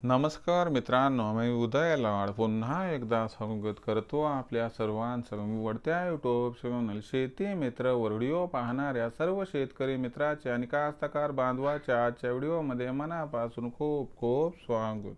नमस्कार मित्रांनो, मी उदय लाड पुन्हा एकदा स्वागत करतो आपल्या सर्वांचं निवडत्या यूट्यूब चॅनल शेती मित्र व्हिडिओ पाहणाऱ्या सर्व शेतकरी मित्राचे आणि कास्तकार बांधवाच्या आजच्या व्हिडिओमध्ये मनापासून खूप खूप स्वागत.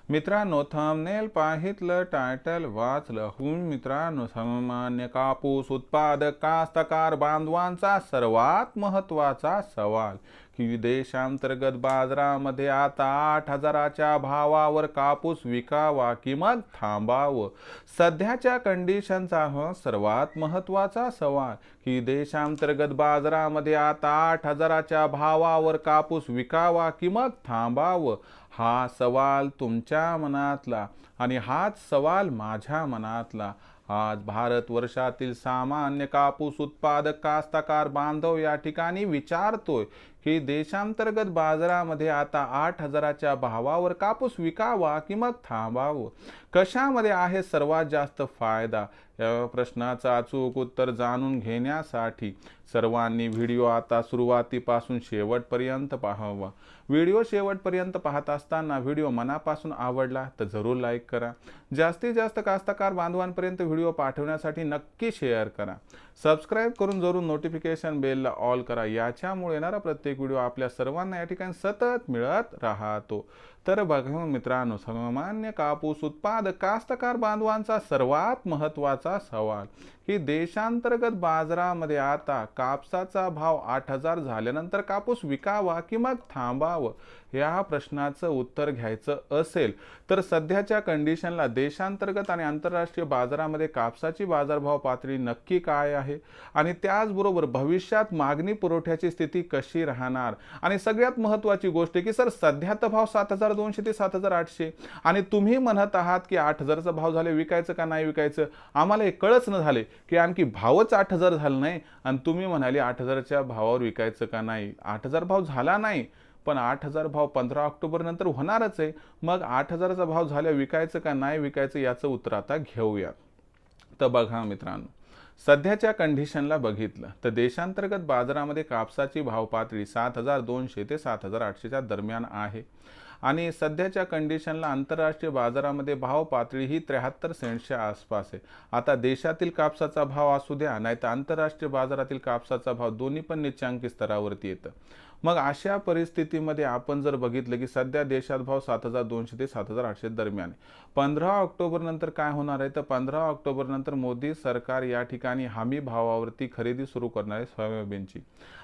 मित्रांनो, थंबनेल पाहितलं, टायटल वाचलं, मित्रांनो, सामान्य कापूस उत्पादक कास्तकार बांधवांचा सर्वात महत्त्वाचा सवाल की देशांतर्गत बाजारामध्ये आता 8,000च्या भावावर कापूस विकावा की मग थांबावं. सध्याच्या कंडिशनचा हा सर्वात महत्त्वाचा सवाल की देशांतर्गत बाजारामध्ये आता 8,000च्या भावावर कापूस विकावा की मग थांबावं. हा सवाल तुमच्या मनातला आणि हाच सवाल माझ्या मनातला. आज भारतवर्षातील सामान्य कापूस उत्पादक कास्तकार बांधव या ठिकाणी विचारतोय की देशांतर्गत बाजारामध्ये आता 8,000च्या भावावर कापूस विकावा की मग थांबावं. कशामध्ये आहे सर्वात जास्त फायदा? या प्रश्नाचं अचूक उत्तर जाणून घेण्यासाठी सर्वांनी व्हिडिओ आता सुरुवातीपासून शेवटपर्यंत पाहावा. व्हिडिओ शेवटपर्यंत पाहत असताना व्हिडिओ मनापासून आवडला तर जरूर लाईक करा. जास्तीत जास्त कास्तकार बांधवांपर्यंत व्हिडिओ पाठवण्यासाठी नक्की शेअर करा. सबस्क्राईब करून जरूर नोटिफिकेशन बेलला ऑल करा. याच्यामुळे येणारा प्रत्येक व्हिडिओ आपल्या सर्वांना या ठिकाणी सतत मिळत राहतो. तर बघा मित्रांनो, सामान्य कापूस उत्पादक कास्तकार बांधवांचा सर्वात महत्त्वाचा सवाल की देशांतर्गत बाजारामध्ये आता कापसाचा भाव 8,000 झाल्यानंतर कापूस विकावा की मग थांबावं. या प्रश्नाचं उत्तर घ्यायचं असेल तर सध्याच्या कंडिशनला देशांतर्गत आणि आंतरराष्ट्रीय बाजारामध्ये कापसाची बाजारभाव पातळी नक्की काय आहे आणि त्याचबरोबर भविष्यात मागणी पुरवठ्याची स्थिती कशी राहणार. आणि सगळ्यात महत्त्वाची गोष्ट की सर सध्याचा भाव 7,200 ते 7,800 आणि तुम्ही म्हणत आहात की 8,000चा भाव झाले, विकायचं का नाही विकायचं. आम्हाला हे कळच न झाले की आणखी भावच 8,000 झालं नाही आणि तुम्ही म्हणाले 8,000च्या भावावर विकायचं का नाही. 8,000 भाव झाला नाही पण 8,000 भाव 15 ऑक्टोबर नंतर होणारच आहे. मग 8,000चा भाव झाल्या विकायचं का नाही विकायचं याचं उत्तर आता घेऊया. तर बघा मित्रांनो, सध्याच्या कंडिशनला बघितलं तर देशांतर्गत बाजारामध्ये कापसाची भाव पातळी 7,200 ते 7,800च्या दरम्यान आहे आणि सध्याच्या कंडिशनला आंतरराष्ट्रीय बाजारामध्ये भाव पातळी ही 73 सेंट्सच्या आसपास आहे. आता देशातील कापसाचा भाव असू द्या नाही तर आंतरराष्ट्रीय बाजारातील कापसाचा भाव दोन्ही पण निच्चांकी स्तरावरती येतं. मग अशा परिस्थितीमध्ये आपण जर बघितलं की सध्या देशात भाव 7,200 ते 7,800 दरम्यान आहे. 15 ऑक्टोबर नंतर काय होणार आहे तर 15 ऑक्टोबर नंतर मोदी सरकार या ठिकाणी हमी भावावरती खरेदी सुरू करणार आहे सोयाबीनची.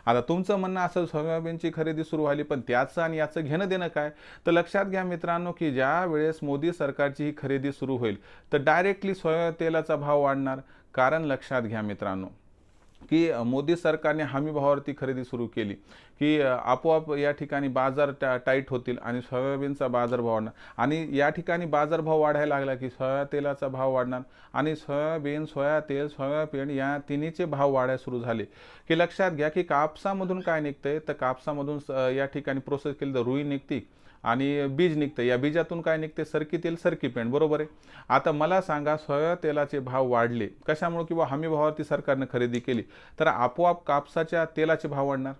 आता तुमचं म्हणणं असं सोयाबीनची खरेदी सुरू व्हाली पण त्याचं आणि याचं घेणं देणं काय. तर लक्षात घ्या मित्रांनो की ज्या वेळेस मोदी सरकारची ही खरेदी सुरू होईल तर डायरेक्टली सोया तेलाचा भाव वाढणार. कारण लक्षात घ्या मित्रांनो की मोदी सरकारने हमी भावावरती खरेदी सुरू केली की आपोआप या ठिकाणी बाजार टाईट होतील आणि सोयाबीनचा बाजारभाव वाढणार आणि या ठिकाणी बाजारभाव वाढायला लागला की सोया तेलाचा भाव वाढणार आणि सोयाबीन, सोया तेल, सोयाबीन या तिन्हीचे भाव वाढायला सुरू झाले की लक्षात घ्या की कापसामधून काय निघतंय तर कापसामधून या ठिकाणी प्रोसेस केली तर रुई निघते आणि बीज निघते. या बीजातून काय निघते सरकी तेल, सरकी पेंड, बरोबर आहे. आता मला सांगा सोया तेलाचे भाव वाढले कशामुळे किंवा हमी भावावरती सरकारने खरेदी केली तर आपोआप कापसाच्या तेलाचे भाव वाढणार.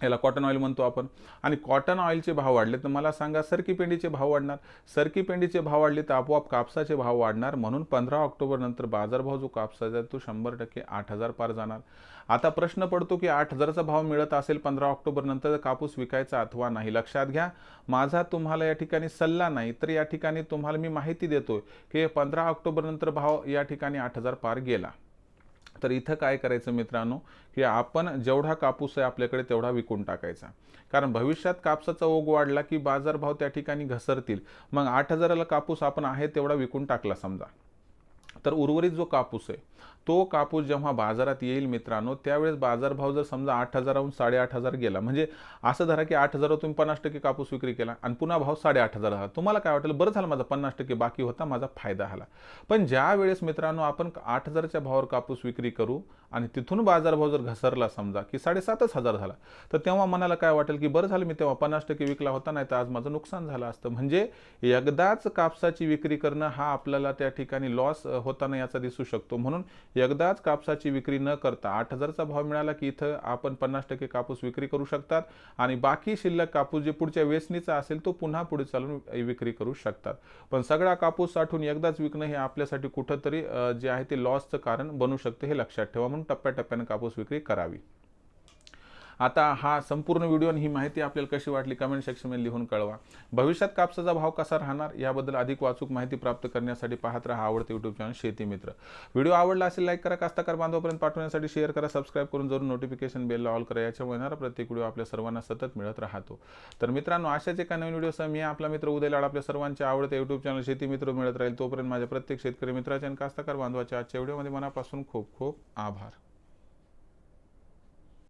याला कॉटन ऑइल म्हणतो आपण आणि कॉटन ऑइलचे भाव वाढले तर मला सांगा सरकी पेंडीचे भाव वाढणार. सरकी पेंडीचे भाव वाढले तर आपोआप कापसाचे भाव वाढणार. म्हणून 15 ऑक्टोबर नंतर बाजारभाव जो कापसाचा तो 100% 8,000 पार जाणार. आता प्रश्न पडतो की 8,000चा भाव मिळत असेल 15 ऑक्टोबर नंतर कापूस विकायचा अथवा नाही. लक्षात घ्या, माझा तुम्हाला या ठिकाणी सल्ला नाही तर या ठिकाणी तुम्हाला मी माहिती देतोय की 15 ऑक्टोबर नंतर भाव या ठिकाणी 8,000 पार गेला तर इथं काय करायचं मित्रांनो की आपण जेवढा कापूस आहे आपल्याकडे तेवढा विकून टाकायचा. कारण भविष्यात कापसाचा ओघ वाढला की बाजारभाव त्या ठिकाणी घसरतील. मग 8,000ला कापूस आपण आहे तेवढा विकून टाकला समजा तर उर्वरित जो कापूस आहे तो कापूस जेव्हा बाजारात येईल मित्रांनो त्यावेळेस बाजारभाव जर समजा 8,000हून 8,500 गेला म्हणजे असं धरा की 8,000 तुम्ही 50% कापूस विक्री केला आणि पुन्हा भाव 8,500 झाला. तुम्हाला काय वाटेल, बरं झालं माझा 50% बाकी होता, माझा फायदा झाला. पण ज्या वेळेस मित्रांनो आपण 8,000च्या भावावर कापूस विक्री करू आणि तिथून बाजारभाव जर घसरला समजा की 7,500 झाला तर तेव्हा मनाला काय वाटेल की बरं झालं मी तेव्हा 50% विकला होता नाही तर आज माझं नुकसान झालं असतं. म्हणजे एकदाच कापसाची विक्री करणं हा आपल्याला त्या ठिकाणी लॉस होत होताना याचा दिसू शकतो। म्हणून एकदाच कापसाची विक्री न करता 8,000चा भाव मिळाला की इथं आपण 50% कापूस विक्री करू शकतात आणि बाकी शिल्लक कापूस जे पुढच्या वेचणीचा असेल तो पुन्हा पुढे चालून विक्री करू शकतात। पण सगळा कापूस साठवून एकदाच विकणं हे आपल्यासाठी कुठंतरी जे आहे ते लॉसचं कारण बनू शकते, हे लक्षात ठेवा। म्हणून टप्प्याटप्प्याने कापूस विक्री करावी। आता हा संपूर्ण व्हिडिओ आणि ही माहिती आपल्याला कशी वाटली कमेंट सेक्शनमध्ये लिहून कळवा। भविष्यात कापसाचा भाव कसा राहणार याबद्दल अधिक वाचूक माहिती प्राप्त करण्यासाठी पाहत राहा आवडते यूट्यूब चॅनल शेती मित्र। व्हिडिओ आवडला असेल लाईक करा, कास्तकार बांधवापर्यंत पाठवण्यासाठी शेअर करा, सबस्क्राईब करून जरूर नोटिफिकेशन बेलला ऑल करा। याच्यामुळे येणारा प्रत्येक व्हिडिओ आपल्या सर्वांना सतत मिळत राहतो। तर मित्रांनो, अशाच एका नवीन व्हिडिओसह मी आपला मित्र उदय लाड आपल्या सर्वांच्या आवडते यूट्यूब चॅनल शेती मित्र मिळत राहील। तोपर्यंत माझ्या प्रत्येक शेतकरी मित्राच्या आणि कास्तकार बांधवाच्या आजच्या व्हिडिओमध्ये मनापासून खूप खूप आभार।